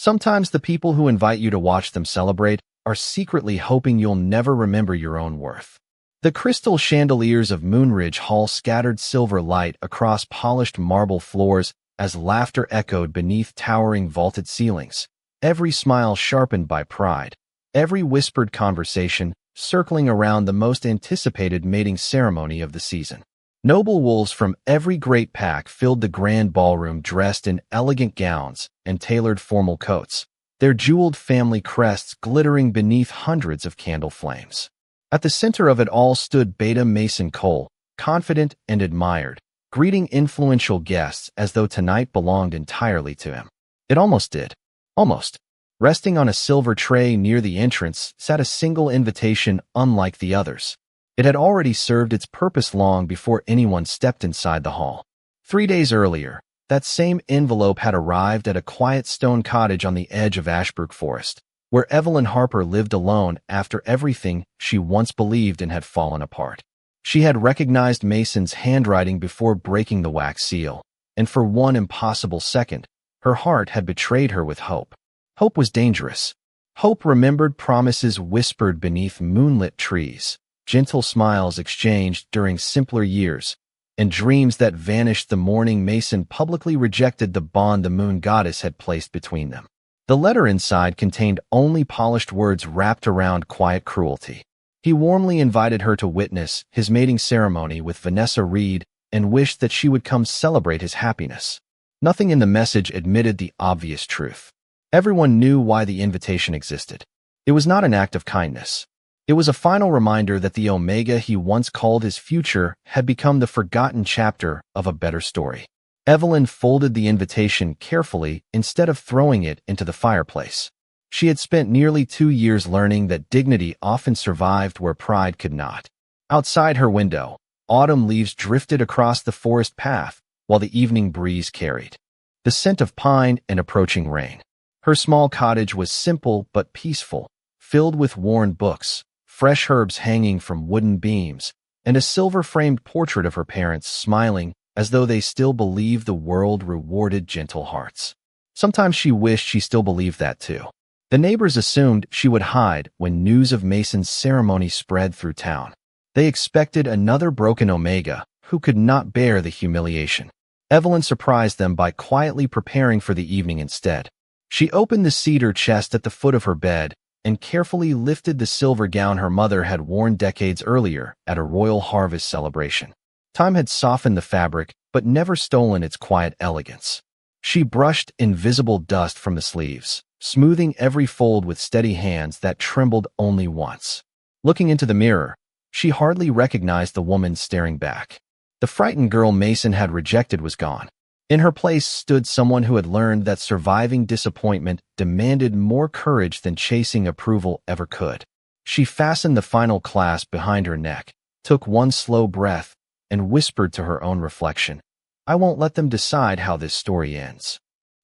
Sometimes the people who invite you to watch them celebrate are secretly hoping you'll never remember your own worth. The crystal chandeliers of Moonridge Hall scattered silver light across polished marble floors as laughter echoed beneath towering vaulted ceilings, every smile sharpened by pride, every whispered conversation circling around the most anticipated mating ceremony of the season. Noble wolves from every great pack filled the grand ballroom dressed in elegant gowns and tailored formal coats, their jeweled family crests glittering beneath hundreds of candle flames. At the center of it all stood Beta Mason Cole, confident and admired, greeting influential guests as though tonight belonged entirely to him. It almost did. Almost. Resting on a silver tray near the entrance sat a single invitation unlike the others. It had already served its purpose long before anyone stepped inside the hall. 3 days earlier, that same envelope had arrived at a quiet stone cottage on the edge of Ashbrook Forest, where Evelyn Harper lived alone after everything she once believed in had fallen apart. She had recognized Mason's handwriting before breaking the wax seal, and for one impossible second, her heart had betrayed her with hope. Hope was dangerous. Hope remembered promises whispered beneath moonlit trees, gentle smiles exchanged during simpler years, and dreams that vanished the morning Mason publicly rejected the bond the moon goddess had placed between them. The letter inside contained only polished words wrapped around quiet cruelty. He warmly invited her to witness his mating ceremony with Vanessa Reed and wished that she would come celebrate his happiness. Nothing in the message admitted the obvious truth. Everyone knew why the invitation existed. It was not an act of kindness. It was a final reminder that the Omega he once called his future had become the forgotten chapter of a better story. Evelyn folded the invitation carefully instead of throwing it into the fireplace. She had spent nearly 2 years learning that dignity often survived where pride could not. Outside her window, autumn leaves drifted across the forest path while the evening breeze carried the scent of pine and approaching rain. Her small cottage was simple but peaceful, filled with worn books, fresh herbs hanging from wooden beams, and a silver-framed portrait of her parents smiling as though they still believed the world rewarded gentle hearts. Sometimes she wished she still believed that too. The neighbors assumed she would hide when news of Mason's ceremony spread through town. They expected another broken Omega who could not bear the humiliation. Evelyn surprised them by quietly preparing for the evening instead. She opened the cedar chest at the foot of her bed and carefully lifted the silver gown her mother had worn decades earlier at a royal harvest celebration. Time had softened the fabric, but never stolen its quiet elegance. She brushed invisible dust from the sleeves, smoothing every fold with steady hands that trembled only once. Looking into the mirror, she hardly recognized the woman staring back. The frightened girl Mason had rejected was gone. In her place stood someone who had learned that surviving disappointment demanded more courage than chasing approval ever could. She fastened the final clasp behind her neck, took one slow breath, and whispered to her own reflection, "I won't let them decide how this story ends."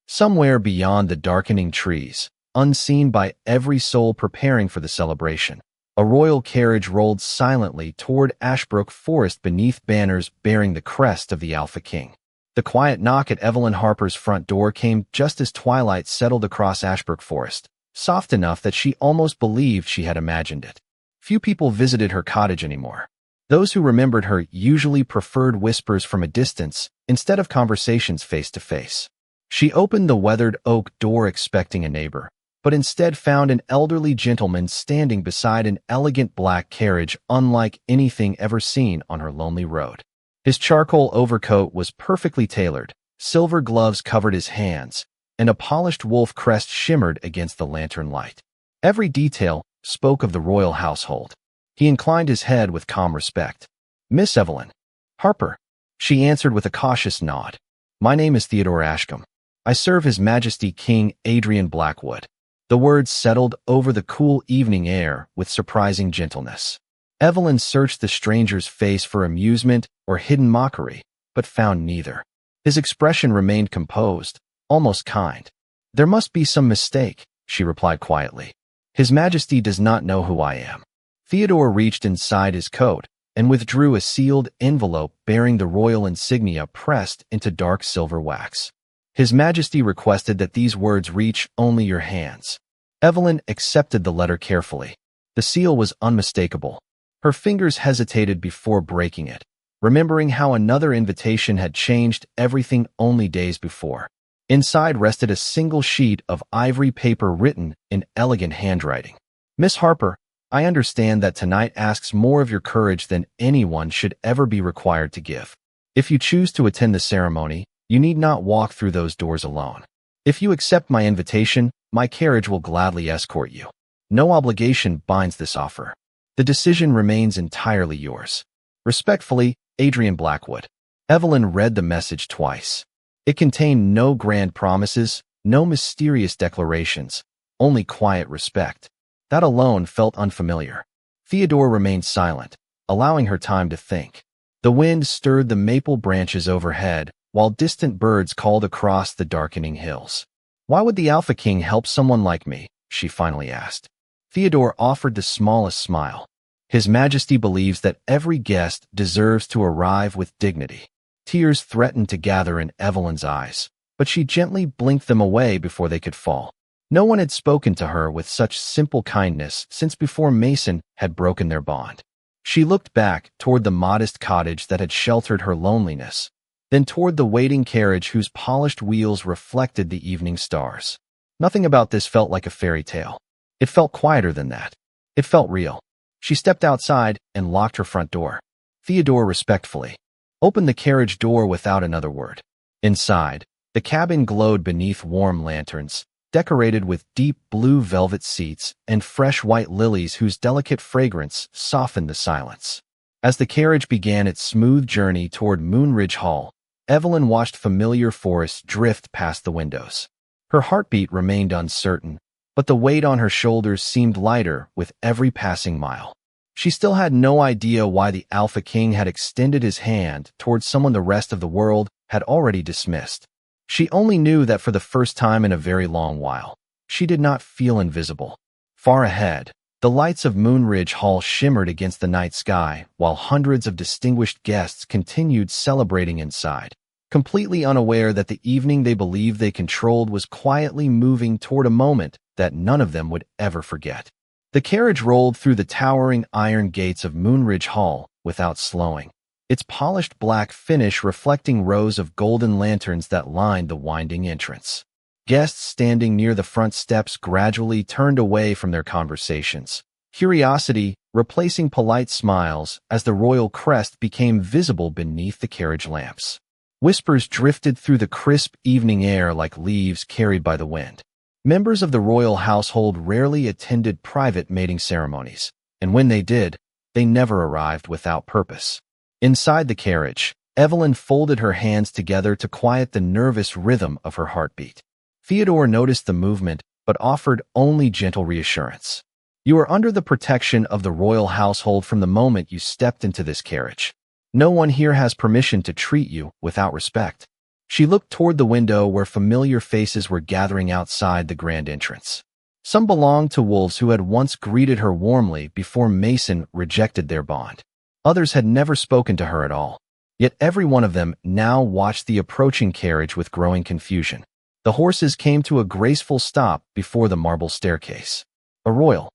Somewhere beyond the darkening trees, unseen by every soul preparing for the celebration, a royal carriage rolled silently toward Ashbrook Forest beneath banners bearing the crest of the Alpha King. The quiet knock at Evelyn Harper's front door came just as twilight settled across Ashbrook Forest, soft enough that she almost believed she had imagined it. Few people visited her cottage anymore. Those who remembered her usually preferred whispers from a distance instead of conversations face to face. She opened the weathered oak door expecting a neighbor, but instead found an elderly gentleman standing beside an elegant black carriage unlike anything ever seen on her lonely road. His charcoal overcoat was perfectly tailored, silver gloves covered his hands, and a polished wolf crest shimmered against the lantern light. Every detail spoke of the royal household. He inclined his head with calm respect. "Miss Evelyn Harper," she answered with a cautious nod. "My name is Theodore Ashcombe. I serve His Majesty King Adrian Blackwood." The words settled over the cool evening air with surprising gentleness. Evelyn searched the stranger's face for amusement or hidden mockery, but found neither. His expression remained composed, almost kind. "There must be some mistake," she replied quietly. "His Majesty does not know who I am." Theodore reached inside his coat and withdrew a sealed envelope bearing the royal insignia pressed into dark silver wax. His Majesty requested that these words reach only your hands. Evelyn accepted the letter carefully. The seal was unmistakable. Her fingers hesitated before breaking it, remembering how another invitation had changed everything only days before. Inside rested a single sheet of ivory paper written in elegant handwriting. Miss Harper, I understand that tonight asks more of your courage than anyone should ever be required to give. If you choose to attend the ceremony, you need not walk through those doors alone. If you accept my invitation, my carriage will gladly escort you. No obligation binds this offer. The decision remains entirely yours. Respectfully, Adrian Blackwood. Evelyn read the message twice. It contained no grand promises, no mysterious declarations, only quiet respect. That alone felt unfamiliar. Theodore remained silent, allowing her time to think. The wind stirred the maple branches overhead, while distant birds called across the darkening hills. Why would the Alpha King help someone like me? She finally asked. Theodore offered the smallest smile. His Majesty believes that every guest deserves to arrive with dignity. Tears threatened to gather in Evelyn's eyes, but she gently blinked them away before they could fall. No one had spoken to her with such simple kindness since before Mason had broken their bond. She looked back toward the modest cottage that had sheltered her loneliness, then toward the waiting carriage whose polished wheels reflected the evening stars. Nothing about this felt like a fairy tale. It felt quieter than that. It felt real. She stepped outside and locked her front door. Theodore respectfully opened the carriage door without another word. Inside, the cabin glowed beneath warm lanterns, decorated with deep blue velvet seats and fresh white lilies whose delicate fragrance softened the silence. As the carriage began its smooth journey toward Moonridge Hall, Evelyn watched familiar forests drift past the windows. Her heartbeat remained uncertain, but the weight on her shoulders seemed lighter with every passing mile. She still had no idea why the Alpha King had extended his hand towards someone the rest of the world had already dismissed. She only knew that for the first time in a very long while, she did not feel invisible. Far ahead, the lights of Moonridge Hall shimmered against the night sky, while hundreds of distinguished guests continued celebrating inside, completely unaware that the evening they believed they controlled was quietly moving toward a moment that none of them would ever forget. The carriage rolled through the towering iron gates of Moonridge Hall without slowing, its polished black finish reflecting rows of golden lanterns that lined the winding entrance. Guests standing near the front steps gradually turned away from their conversations, curiosity replacing polite smiles as the royal crest became visible beneath the carriage lamps. Whispers drifted through the crisp evening air like leaves carried by the wind. Members of the royal household rarely attended private mating ceremonies, and when they did, they never arrived without purpose. Inside the carriage, Evelyn folded her hands together to quiet the nervous rhythm of her heartbeat. Theodore noticed the movement, but offered only gentle reassurance. You are under the protection of the royal household from the moment you stepped into this carriage. No one here has permission to treat you without respect. She looked toward the window where familiar faces were gathering outside the grand entrance. Some belonged to wolves who had once greeted her warmly before Mason rejected their bond. Others had never spoken to her at all. Yet every one of them now watched the approaching carriage with growing confusion. The horses came to a graceful stop before the marble staircase. A royal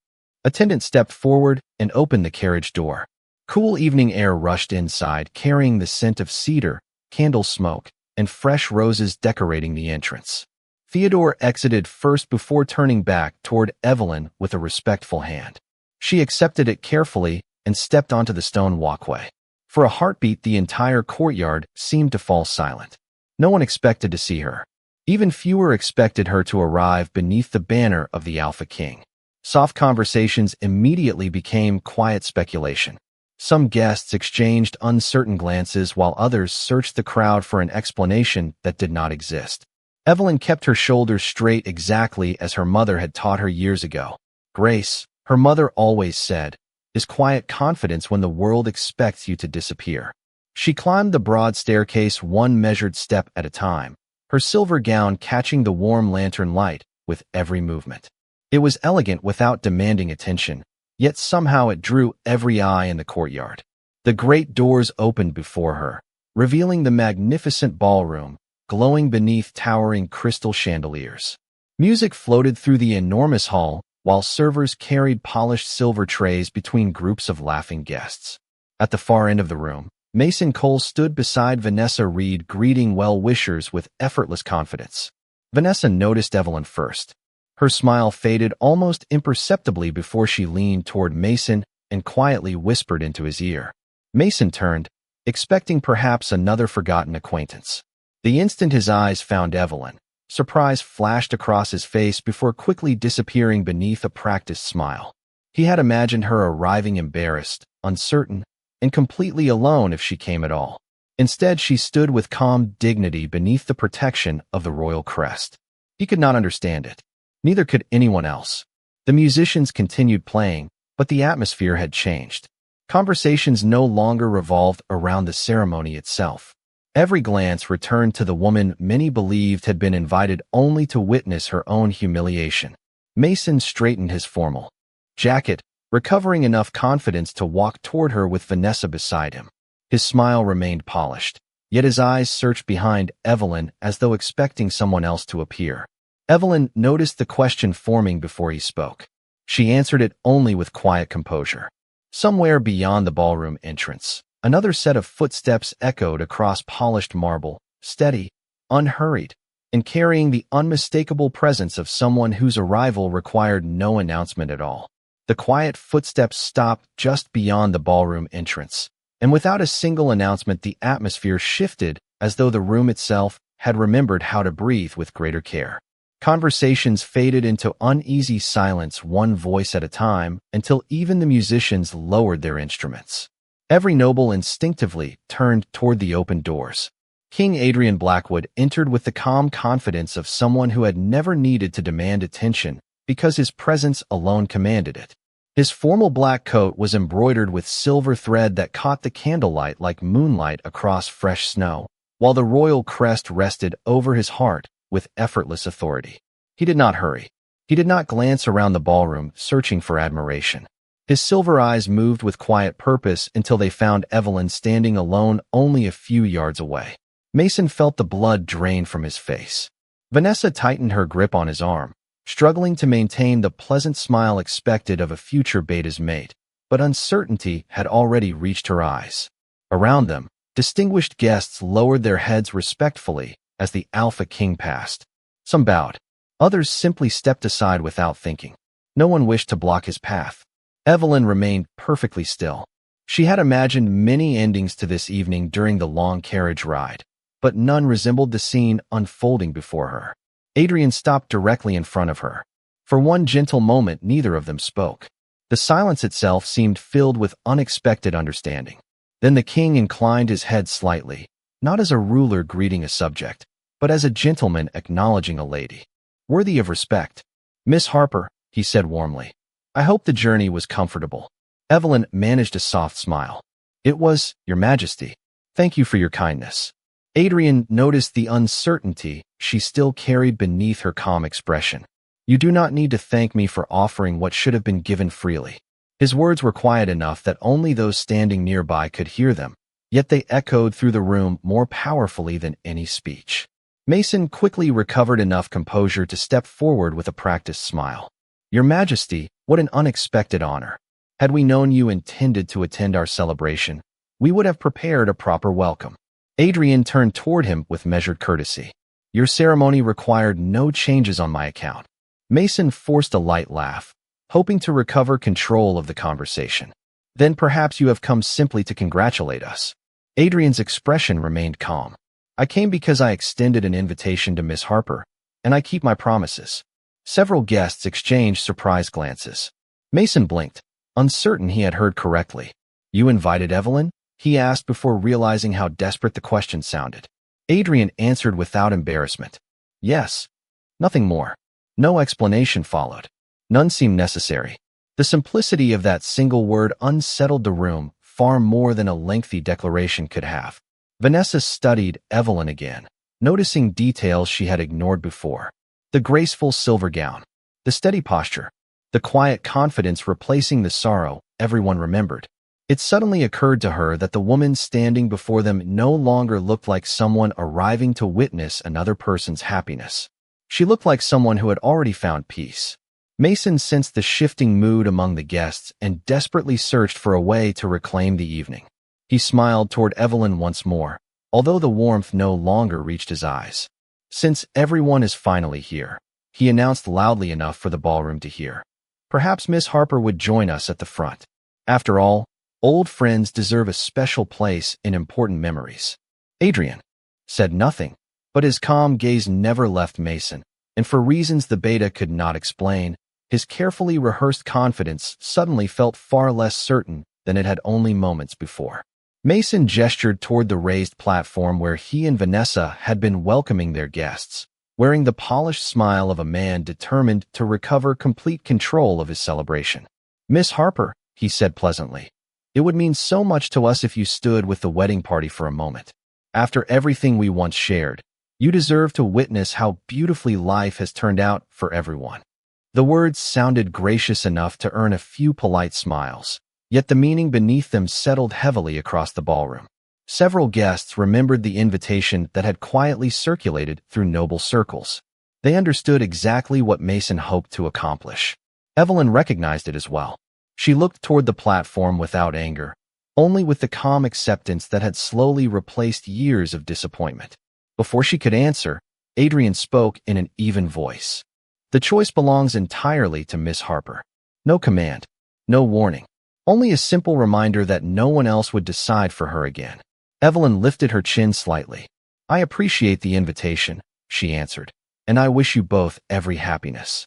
attendant stepped forward and opened the carriage door. Cool evening air rushed inside, carrying the scent of cedar, candle smoke, and fresh roses decorating the entrance. Theodore exited first before turning back toward Evelyn with a respectful hand. She accepted it carefully and stepped onto the stone walkway. For a heartbeat, the entire courtyard seemed to fall silent. No one expected to see her. Even fewer expected her to arrive beneath the banner of the Alpha King. Soft conversations immediately became quiet speculation. Some guests exchanged uncertain glances while others searched the crowd for an explanation that did not exist. Evelyn kept her shoulders straight exactly as her mother had taught her years ago. Grace, her mother always said, is quiet confidence when the world expects you to disappear. She climbed the broad staircase one measured step at a time, her silver gown catching the warm lantern light with every movement. It was elegant without demanding attention, yet somehow it drew every eye in the courtyard. The great doors opened before her, revealing the magnificent ballroom, glowing beneath towering crystal chandeliers. Music floated through the enormous hall, while servers carried polished silver trays between groups of laughing guests. At the far end of the room, Mason Cole stood beside Vanessa Reed, greeting well-wishers with effortless confidence. Vanessa noticed Evelyn first. Her smile faded almost imperceptibly before she leaned toward Mason and quietly whispered into his ear. Mason turned, expecting perhaps another forgotten acquaintance. The instant his eyes found Evelyn, surprise flashed across his face before quickly disappearing beneath a practiced smile. He had imagined her arriving embarrassed, uncertain, and completely alone if she came at all. Instead, she stood with calm dignity beneath the protection of the royal crest. He could not understand it. Neither could anyone else. The musicians continued playing, but the atmosphere had changed. Conversations no longer revolved around the ceremony itself. Every glance returned to the woman many believed had been invited only to witness her own humiliation. Mason straightened his formal jacket, recovering enough confidence to walk toward her with Vanessa beside him. His smile remained polished, yet his eyes searched behind Evelyn as though expecting someone else to appear. Evelyn noticed the question forming before he spoke. She answered it only with quiet composure. Somewhere beyond the ballroom entrance, another set of footsteps echoed across polished marble, steady, unhurried, and carrying the unmistakable presence of someone whose arrival required no announcement at all. The quiet footsteps stopped just beyond the ballroom entrance, and without a single announcement the atmosphere shifted as though the room itself had remembered how to breathe with greater care. Conversations faded into uneasy silence, one voice at a time, until even the musicians lowered their instruments. Every noble instinctively turned toward the open doors. King Adrian Blackwood entered with the calm confidence of someone who had never needed to demand attention because his presence alone commanded it. His formal black coat was embroidered with silver thread that caught the candlelight like moonlight across fresh snow, while the royal crest rested over his heart with effortless authority. He did not hurry. He did not glance around the ballroom, searching for admiration. His silver eyes moved with quiet purpose until they found Evelyn standing alone only a few yards away. Mason felt the blood drain from his face. Vanessa tightened her grip on his arm, struggling to maintain the pleasant smile expected of a future beta's mate, but uncertainty had already reached her eyes. Around them, distinguished guests lowered their heads respectfully as the Alpha King passed. Some bowed. Others simply stepped aside without thinking. No one wished to block his path. Evelyn remained perfectly still. She had imagined many endings to this evening during the long carriage ride, but none resembled the scene unfolding before her. Adrian stopped directly in front of her. For one gentle moment, neither of them spoke. The silence itself seemed filled with unexpected understanding. Then the king inclined his head slightly, not as a ruler greeting a subject, but as a gentleman acknowledging a lady. Worthy of respect. "Miss Harper," he said warmly. "I hope the journey was comfortable." Evelyn managed a soft smile. "It was, Your Majesty. Thank you for your kindness." Adrian noticed the uncertainty she still carried beneath her calm expression. "You do not need to thank me for offering what should have been given freely." His words were quiet enough that only those standing nearby could hear them, yet they echoed through the room more powerfully than any speech. Mason quickly recovered enough composure to step forward with a practiced smile. "Your Majesty, what an unexpected honor. Had we known you intended to attend our celebration, we would have prepared a proper welcome." Adrian turned toward him with measured courtesy. "Your ceremony required no changes on my account." Mason forced a light laugh, hoping to recover control of the conversation. "Then perhaps you have come simply to congratulate us." Adrian's expression remained calm. "I came because I extended an invitation to Miss Harper, and I keep my promises." Several guests exchanged surprised glances. Mason blinked, uncertain he had heard correctly. "You invited Evelyn?" he asked before realizing how desperate the question sounded. Adrian answered without embarrassment. "Yes." Nothing more. No explanation followed. None seemed necessary. The simplicity of that single word unsettled the room far more than a lengthy declaration could have. Vanessa studied Evelyn again, noticing details she had ignored before. The graceful silver gown, the steady posture, the quiet confidence replacing the sorrow everyone remembered. It suddenly occurred to her that the woman standing before them no longer looked like someone arriving to witness another person's happiness. She looked like someone who had already found peace. Mason sensed the shifting mood among the guests and desperately searched for a way to reclaim the evening. He smiled toward Evelyn once more, although the warmth no longer reached his eyes. "Since everyone is finally here," he announced loudly enough for the ballroom to hear, "perhaps Miss Harper would join us at the front. After all, old friends deserve a special place in important memories." Adrian said nothing, but his calm gaze never left Mason, and for reasons the beta could not explain, his carefully rehearsed confidence suddenly felt far less certain than it had only moments before. Mason gestured toward the raised platform where he and Vanessa had been welcoming their guests, wearing the polished smile of a man determined to recover complete control of his celebration. "Miss Harper," he said pleasantly, "it would mean so much to us if you stood with the wedding party for a moment. After everything we once shared, you deserve to witness how beautifully life has turned out for everyone." The words sounded gracious enough to earn a few polite smiles, yet the meaning beneath them settled heavily across the ballroom. Several guests remembered the invitation that had quietly circulated through noble circles. They understood exactly what Mason hoped to accomplish. Evelyn recognized it as well. She looked toward the platform without anger, only with the calm acceptance that had slowly replaced years of disappointment. Before she could answer, Adrian spoke in an even voice. "The choice belongs entirely to Miss Harper. No command, no warning, only a simple reminder that no one else would decide for her again." Evelyn lifted her chin slightly. "I appreciate the invitation," she answered, "and I wish you both every happiness."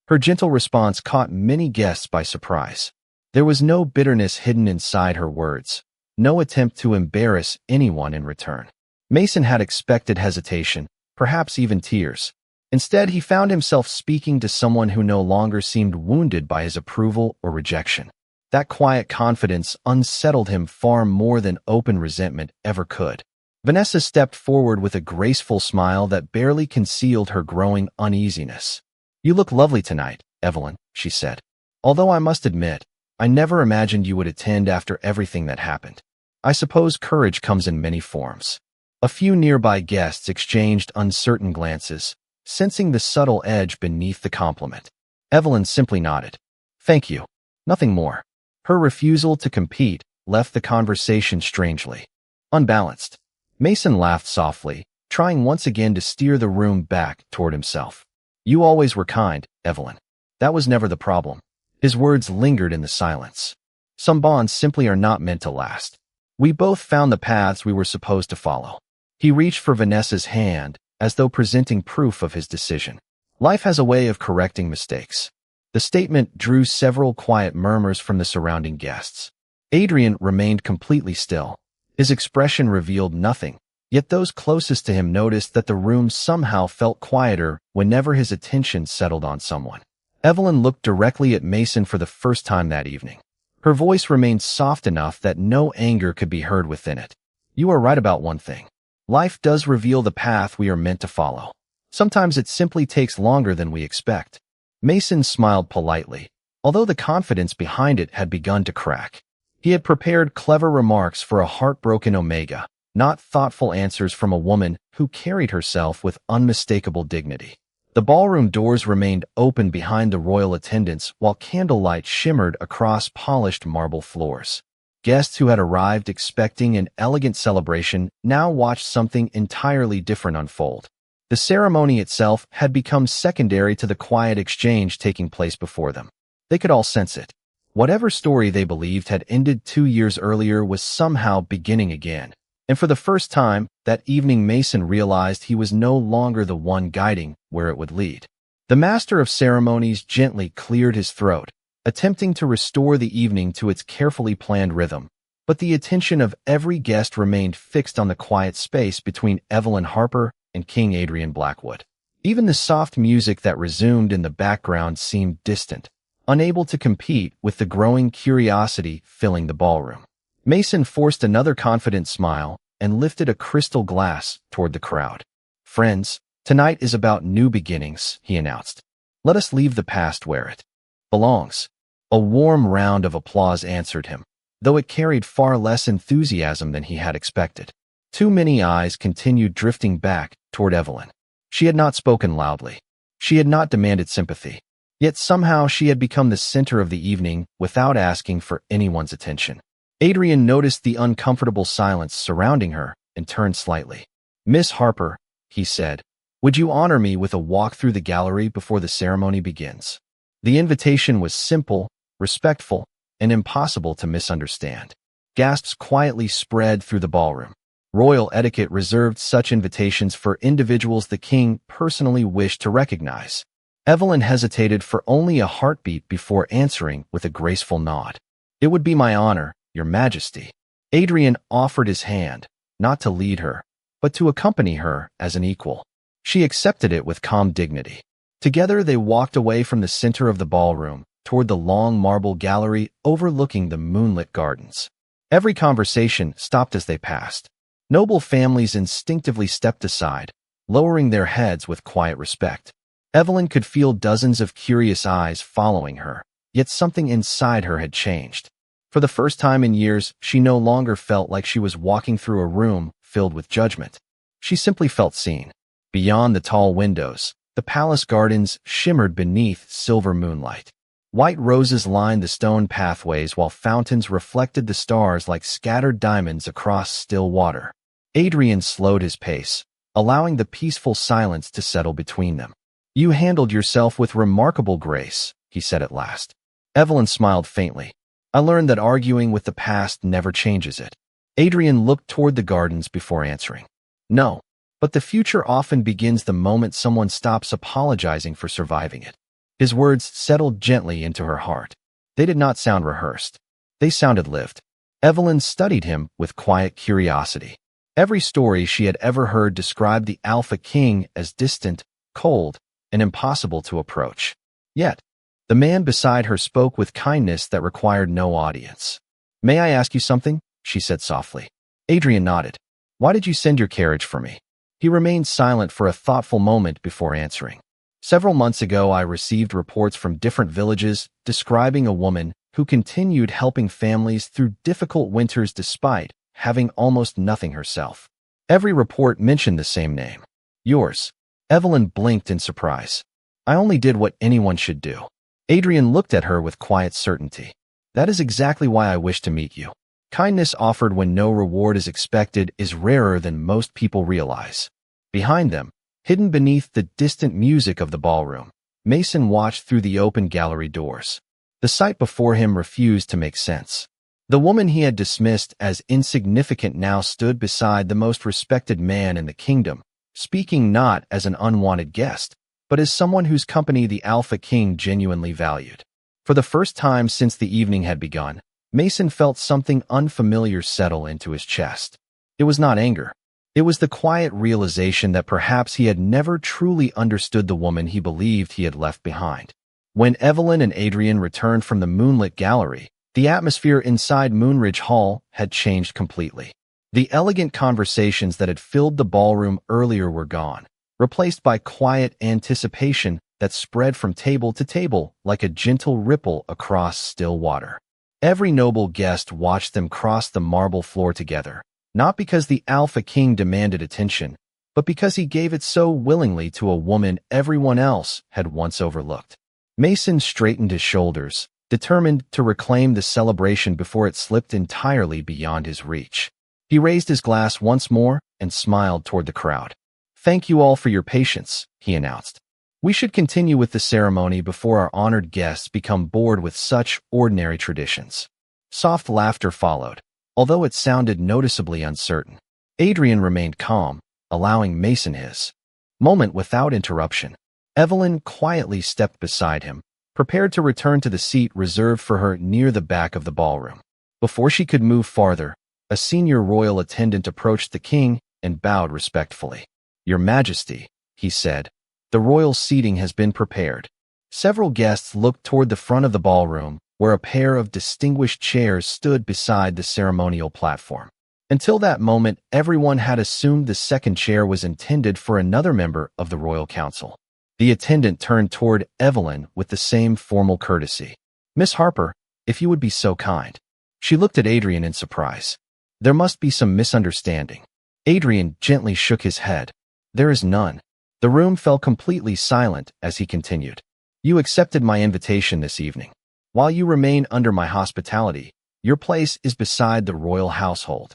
Her gentle response caught many guests by surprise. There was no bitterness hidden inside her words, no attempt to embarrass anyone in return. Mason had expected hesitation, perhaps even tears. Instead, he found himself speaking to someone who no longer seemed wounded by his approval or rejection. That quiet confidence unsettled him far more than open resentment ever could. Vanessa stepped forward with a graceful smile that barely concealed her growing uneasiness. "You look lovely tonight, Evelyn," she said. "Although I must admit, I never imagined you would attend after everything that happened. I suppose courage comes in many forms." A few nearby guests exchanged uncertain glances, sensing the subtle edge beneath the compliment. Evelyn simply nodded. "Thank you. Nothing more." Her refusal to compete left the conversation strangely unbalanced. Mason laughed softly, trying once again to steer the room back toward himself. "You always were kind, Evelyn. That was never the problem." His words lingered in the silence. "Some bonds simply are not meant to last. We both found the paths we were supposed to follow." He reached for Vanessa's hand, as though presenting proof of his decision. "Life has a way of correcting mistakes." The statement drew several quiet murmurs from the surrounding guests. Adrian remained completely still. His expression revealed nothing, yet those closest to him noticed that the room somehow felt quieter whenever his attention settled on someone. Evelyn looked directly at Mason for the first time that evening. Her voice remained soft enough that no anger could be heard within it. "You are right about one thing. Life does reveal the path we are meant to follow. Sometimes it simply takes longer than we expect." Mason smiled politely, although the confidence behind it had begun to crack. He had prepared clever remarks for a heartbroken Omega, not thoughtful answers from a woman who carried herself with unmistakable dignity. The ballroom doors remained open behind the royal attendants while candlelight shimmered across polished marble floors. Guests who had arrived expecting an elegant celebration now watched something entirely different unfold. The ceremony itself had become secondary to the quiet exchange taking place before them. They could all sense it. Whatever story they believed had ended 2 years earlier was somehow beginning again. And for the first time, that evening Mason realized he was no longer the one guiding where it would lead. The master of ceremonies gently cleared his throat, attempting to restore the evening to its carefully planned rhythm. But the attention of every guest remained fixed on the quiet space between Evelyn Harper and King Adrian Blackwood. Even the soft music that resumed in the background seemed distant, unable to compete with the growing curiosity filling the ballroom. Mason forced another confident smile and lifted a crystal glass toward the crowd. "Friends, tonight is about new beginnings," he announced. "Let us leave the past where it belongs." A warm round of applause answered him, though it carried far less enthusiasm than he had expected. Too many eyes continued drifting back toward Evelyn. She had not spoken loudly. She had not demanded sympathy. Yet somehow she had become the center of the evening without asking for anyone's attention. Adrian noticed the uncomfortable silence surrounding her and turned slightly. "Miss Harper," he said, "would you honor me with a walk through the gallery before the ceremony begins?" The invitation was simple, respectful, and impossible to misunderstand. Gasps quietly spread through the ballroom. Royal etiquette reserved such invitations for individuals the king personally wished to recognize. Evelyn hesitated for only a heartbeat before answering with a graceful nod. "It would be my honor, Your Majesty." Adrian offered his hand, not to lead her, but to accompany her as an equal. She accepted it with calm dignity. Together they walked away from the center of the ballroom, toward the long marble gallery overlooking the moonlit gardens. Every conversation stopped as they passed. Noble families instinctively stepped aside, lowering their heads with quiet respect. Evelyn could feel dozens of curious eyes following her, yet something inside her had changed. For the first time in years, she no longer felt like she was walking through a room filled with judgment. She simply felt seen. Beyond the tall windows, the palace gardens shimmered beneath silver moonlight. White roses lined the stone pathways while fountains reflected the stars like scattered diamonds across still water. Adrian slowed his pace, allowing the peaceful silence to settle between them. "You handled yourself with remarkable grace," he said at last. Evelyn smiled faintly. "I learned that arguing with the past never changes it." Adrian looked toward the gardens before answering. "No, but the future often begins the moment someone stops apologizing for surviving it." His words settled gently into her heart. They did not sound rehearsed. They sounded lived. Evelyn studied him with quiet curiosity. Every story she had ever heard described the Alpha King as distant, cold, and impossible to approach. Yet, the man beside her spoke with kindness that required no audience. "May I ask you something?" she said softly. Adrian nodded. "Why did you send your carriage for me?" He remained silent for a thoughtful moment before answering. "Several months ago, I received reports from different villages describing a woman who continued helping families through difficult winters despite having almost nothing herself. Every report mentioned the same name. Yours." Evelyn blinked in surprise. "I only did what anyone should do." Adrian looked at her with quiet certainty. "That is exactly why I wish to meet you. Kindness offered when no reward is expected is rarer than most people realize." Behind them, hidden beneath the distant music of the ballroom, Mason watched through the open gallery doors. The sight before him refused to make sense. The woman he had dismissed as insignificant now stood beside the most respected man in the kingdom, speaking not as an unwanted guest, but as someone whose company the Alpha King genuinely valued. For the first time since the evening had begun, Mason felt something unfamiliar settle into his chest. It was not anger. It was the quiet realization that perhaps he had never truly understood the woman he believed he had left behind. When Evelyn and Adrian returned from the moonlit gallery, the atmosphere inside Moonridge Hall had changed completely. The elegant conversations that had filled the ballroom earlier were gone, replaced by quiet anticipation that spread from table to table like a gentle ripple across still water. Every noble guest watched them cross the marble floor together, not because the Alpha King demanded attention, but because he gave it so willingly to a woman everyone else had once overlooked. Mason straightened his shoulders, determined to reclaim the celebration before it slipped entirely beyond his reach. He raised his glass once more and smiled toward the crowd. "Thank you all for your patience," he announced. "We should continue with the ceremony before our honored guests become bored with such ordinary traditions." Soft laughter followed, although it sounded noticeably uncertain. Adrian remained calm, allowing Mason his moment without interruption. Evelyn quietly stepped beside him, prepared to return to the seat reserved for her near the back of the ballroom. Before she could move farther, a senior royal attendant approached the king and bowed respectfully. "Your Majesty," he said, "the royal seating has been prepared." Several guests looked toward the front of the ballroom, where a pair of distinguished chairs stood beside the ceremonial platform. Until that moment, everyone had assumed the second chair was intended for another member of the royal council. The attendant turned toward Evelyn with the same formal courtesy. "Miss Harper, if you would be so kind." She looked at Adrian in surprise. There must be some misunderstanding. Adrian gently shook his head. There is none. The room fell completely silent as he continued. You accepted my invitation this evening. While you remain under my hospitality, your place is beside the royal household.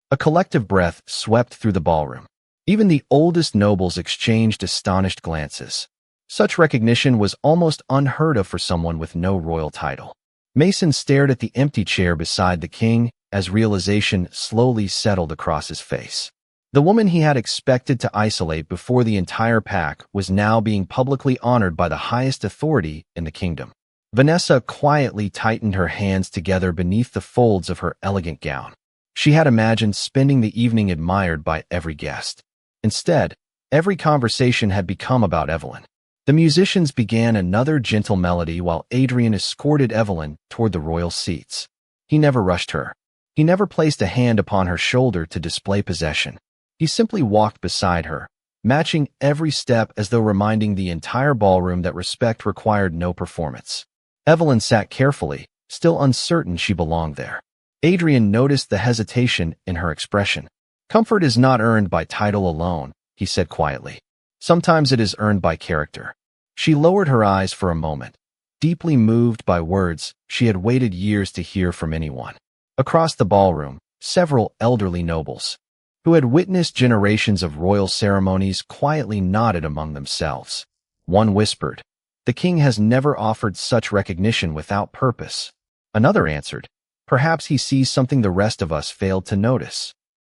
A collective breath swept through the ballroom. Even the oldest nobles exchanged astonished glances. Such recognition was almost unheard of for someone with no royal title. Mason stared at the empty chair beside the king as realization slowly settled across his face. The woman he had expected to isolate before the entire pack was now being publicly honored by the highest authority in the kingdom. Vanessa quietly tightened her hands together beneath the folds of her elegant gown. She had imagined spending the evening admired by every guest. Instead, every conversation had become about Evelyn. The musicians began another gentle melody while Adrian escorted Evelyn toward the royal seats. He never rushed her. He never placed a hand upon her shoulder to display possession. He simply walked beside her, matching every step as though reminding the entire ballroom that respect required no performance. Evelyn sat carefully, still uncertain she belonged there. Adrian noticed the hesitation in her expression. Comfort is not earned by title alone, he said quietly. Sometimes it is earned by character. She lowered her eyes for a moment, deeply moved by words she had waited years to hear from anyone. Across the ballroom, several elderly nobles, who had witnessed generations of royal ceremonies, quietly nodded among themselves. One whispered, "The king has never offered such recognition without purpose." Another answered, "Perhaps he sees something the rest of us failed to notice."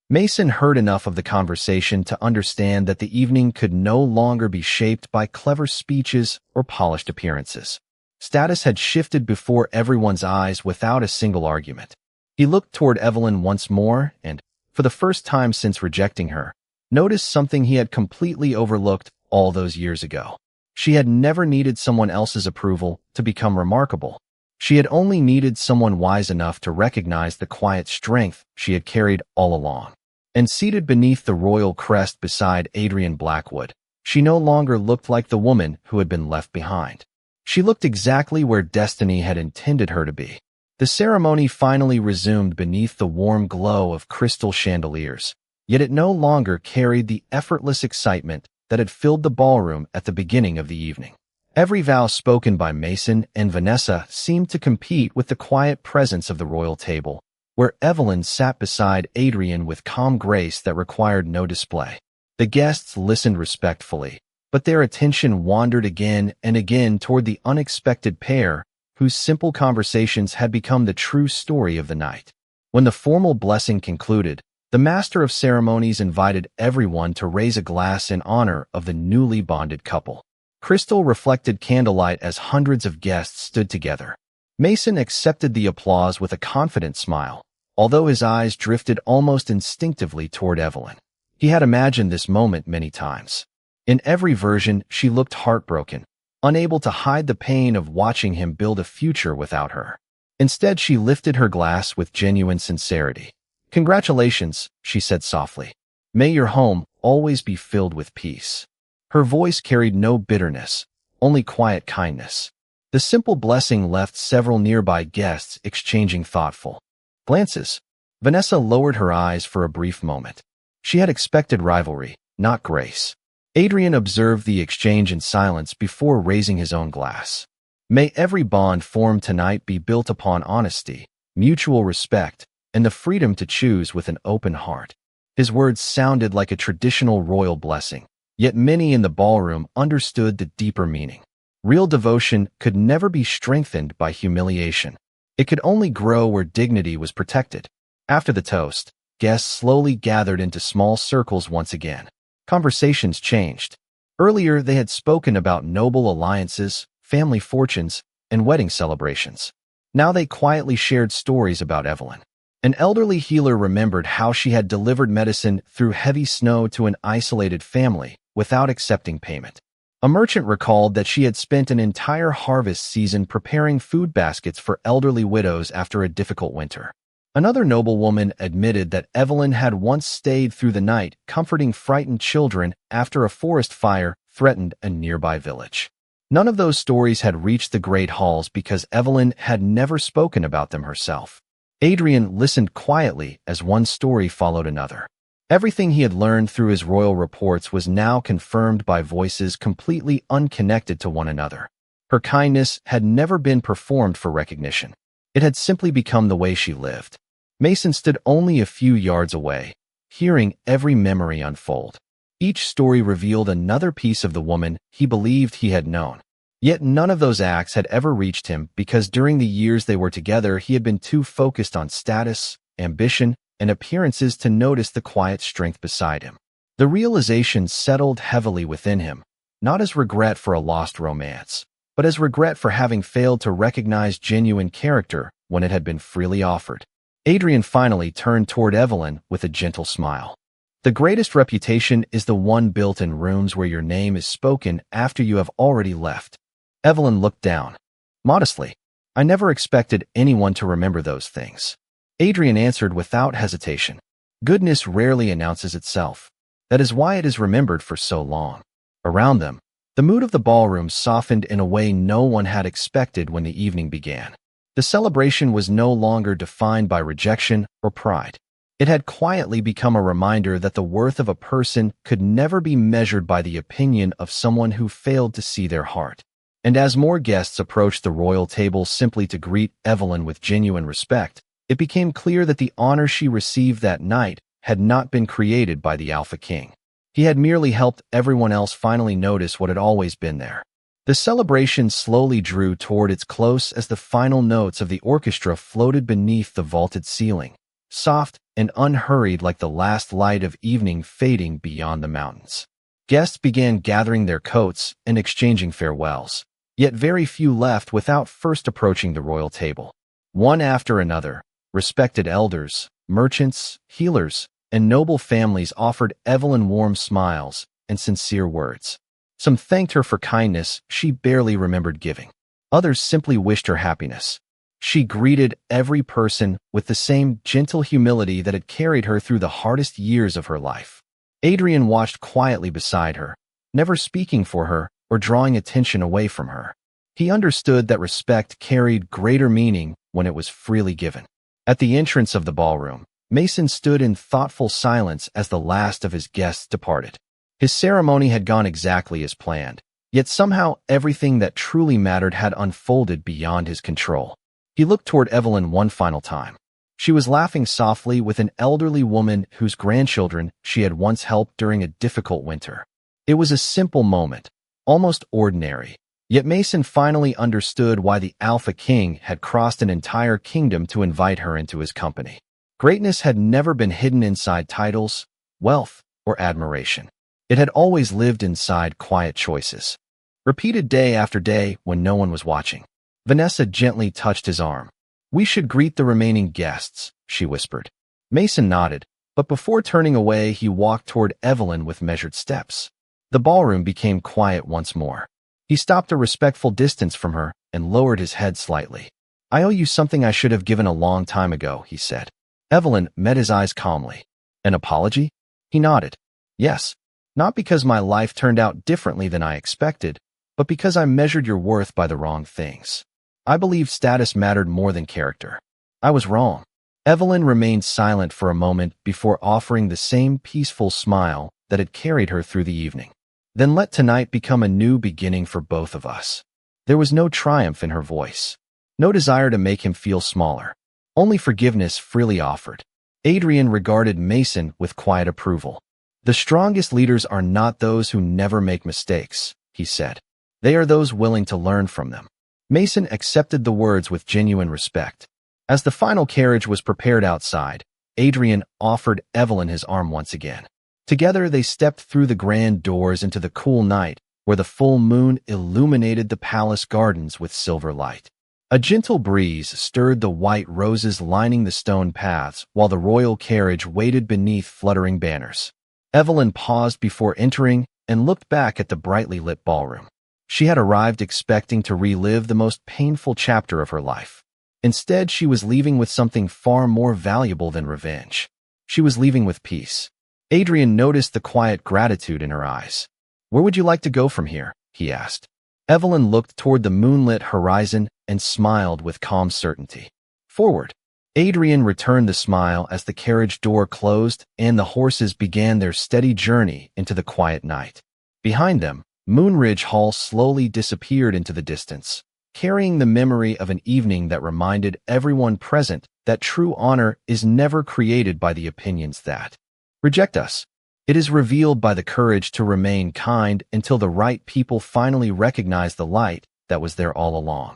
Mason heard enough of the conversation to understand that the evening could no longer be shaped by clever speeches or polished appearances. Status had shifted before everyone's eyes without a single argument. He looked toward Evelyn once more and, for the first time since rejecting her, noticed something he had completely overlooked all those years ago. She had never needed someone else's approval to become remarkable. She had only needed someone wise enough to recognize the quiet strength she had carried all along. And seated beneath the royal crest beside Adrian Blackwood, she no longer looked like the woman who had been left behind. She looked exactly where destiny had intended her to be. The ceremony finally resumed beneath the warm glow of crystal chandeliers, yet it no longer carried the effortless excitement that had filled the ballroom at the beginning of the evening. Every vow spoken by Mason and Vanessa seemed to compete with the quiet presence of the royal table, where Evelyn sat beside Adrian with calm grace that required no display. The guests listened respectfully, but their attention wandered again and again toward the unexpected pair whose simple conversations had become the true story of the night. When the formal blessing concluded, the master of ceremonies invited everyone to raise a glass in honor of the newly bonded couple. Crystal reflected candlelight as hundreds of guests stood together. Mason accepted the applause with a confident smile, although his eyes drifted almost instinctively toward Evelyn. He had imagined this moment many times. In every version, she looked heartbroken, unable to hide the pain of watching him build a future without her. Instead, she lifted her glass with genuine sincerity. "Congratulations," she said softly. "May your home always be filled with peace." Her voice carried no bitterness, only quiet kindness. The simple blessing left several nearby guests exchanging thoughtful glances. Vanessa lowered her eyes for a brief moment. She had expected rivalry, not grace. Adrian observed the exchange in silence before raising his own glass. "May every bond formed tonight be built upon honesty, mutual respect, and the freedom to choose with an open heart." His words sounded like a traditional royal blessing, yet many in the ballroom understood the deeper meaning. Real devotion could never be strengthened by humiliation. It could only grow where dignity was protected. After the toast, guests slowly gathered into small circles once again. Conversations changed. Earlier, they had spoken about noble alliances, family fortunes, and wedding celebrations. Now they quietly shared stories about Evelyn. An elderly healer remembered how she had delivered medicine through heavy snow to an isolated family without accepting payment. A merchant recalled that she had spent an entire harvest season preparing food baskets for elderly widows after a difficult winter. Another noblewoman admitted that Evelyn had once stayed through the night, comforting frightened children after a forest fire threatened a nearby village. None of those stories had reached the great halls because Evelyn had never spoken about them herself. Adrian listened quietly as one story followed another. Everything he had learned through his royal reports was now confirmed by voices completely unconnected to one another. Her kindness had never been performed for recognition. It had simply become the way she lived. Mason stood only a few yards away, hearing every memory unfold. Each story revealed another piece of the woman he believed he had known. Yet none of those acts had ever reached him because during the years they were together he had been too focused on status, ambition, and appearances to notice the quiet strength beside him. The realization settled heavily within him, not as regret for a lost romance, but as regret for having failed to recognize genuine character when it had been freely offered. Adrian finally turned toward Evelyn with a gentle smile. The greatest reputation is the one built in rooms where your name is spoken after you have already left. Evelyn looked down. Modestly, I never expected anyone to remember those things. Adrian answered without hesitation. Goodness rarely announces itself. That is why it is remembered for so long. Around them, the mood of the ballroom softened in a way no one had expected when the evening began. The celebration was no longer defined by rejection or pride. It had quietly become a reminder that the worth of a person could never be measured by the opinion of someone who failed to see their heart. And as more guests approached the royal table simply to greet Evelyn with genuine respect, it became clear that the honor she received that night had not been created by the Alpha King. He had merely helped everyone else finally notice what had always been there. The celebration slowly drew toward its close as the final notes of the orchestra floated beneath the vaulted ceiling, soft and unhurried like the last light of evening fading beyond the mountains. Guests began gathering their coats and exchanging farewells, yet very few left without first approaching the royal table. One after another, respected elders, merchants, healers, and noble families offered Evelyn warm smiles and sincere words. Some thanked her for kindness she barely remembered giving. Others simply wished her happiness. She greeted every person with the same gentle humility that had carried her through the hardest years of her life. Adrian watched quietly beside her, never speaking for her or drawing attention away from her. He understood that respect carried greater meaning when it was freely given. At the entrance of the ballroom, Mason stood in thoughtful silence as the last of his guests departed. His ceremony had gone exactly as planned, yet somehow everything that truly mattered had unfolded beyond his control. He looked toward Evelyn one final time. She was laughing softly with an elderly woman whose grandchildren she had once helped during a difficult winter. It was a simple moment, almost ordinary, yet Mason finally understood why the Alpha King had crossed an entire kingdom to invite her into his company. Greatness had never been hidden inside titles, wealth, or admiration. It had always lived inside quiet choices, repeated day after day when no one was watching. Vanessa gently touched his arm. "We should greet the remaining guests," she whispered. Mason nodded, but before turning away he walked toward Evelyn with measured steps. The ballroom became quiet once more. He stopped a respectful distance from her and lowered his head slightly. "I owe you something I should have given a long time ago," he said. Evelyn met his eyes calmly. "An apology?" He nodded. "Yes. Not because my life turned out differently than I expected, but because I measured your worth by the wrong things. I believed status mattered more than character. I was wrong." Evelyn remained silent for a moment before offering the same peaceful smile that had carried her through the evening. "Then let tonight become a new beginning for both of us." There was no triumph in her voice, no desire to make him feel smaller, only forgiveness freely offered. Adrian regarded Mason with quiet approval. "The strongest leaders are not those who never make mistakes," he said. "They are those willing to learn from them." Mason accepted the words with genuine respect. As the final carriage was prepared outside, Adrian offered Evelyn his arm once again. Together they stepped through the grand doors into the cool night, where the full moon illuminated the palace gardens with silver light. A gentle breeze stirred the white roses lining the stone paths while the royal carriage waited beneath fluttering banners. Evelyn paused before entering and looked back at the brightly lit ballroom. She had arrived expecting to relive the most painful chapter of her life. Instead, she was leaving with something far more valuable than revenge. She was leaving with peace. Adrian noticed the quiet gratitude in her eyes. "Where would you like to go from here?" he asked. Evelyn looked toward the moonlit horizon and smiled with calm certainty. "Forward." Adrian returned the smile as the carriage door closed and the horses began their steady journey into the quiet night. Behind them, Moonridge Hall slowly disappeared into the distance, carrying the memory of an evening that reminded everyone present that true honor is never created by the opinions that reject us. It is revealed by the courage to remain kind until the right people finally recognize the light that was there all along.